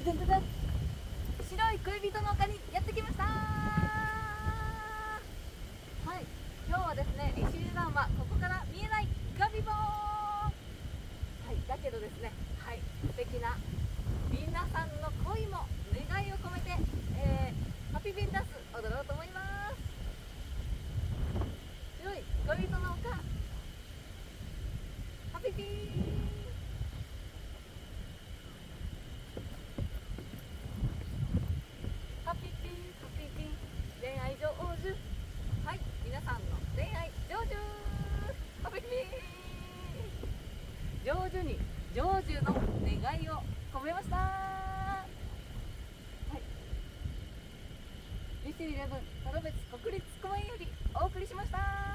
でででで白い恋人の丘にやってきました。はい、今日はですね、利尻山はここから見えないガビボー。はい、だけどですね、はい、素敵な皆さんの恋も願いを込めて、ハッピーベンダンス踊ろうと思います。白い恋人の丘、ハピピー。ハピピーハピピー、恋愛成就。はい、皆さんの恋愛成就、ハピピー。成就に成就の願いを込めました。はい、利尻11トロベツ国立公園よりお送りしました。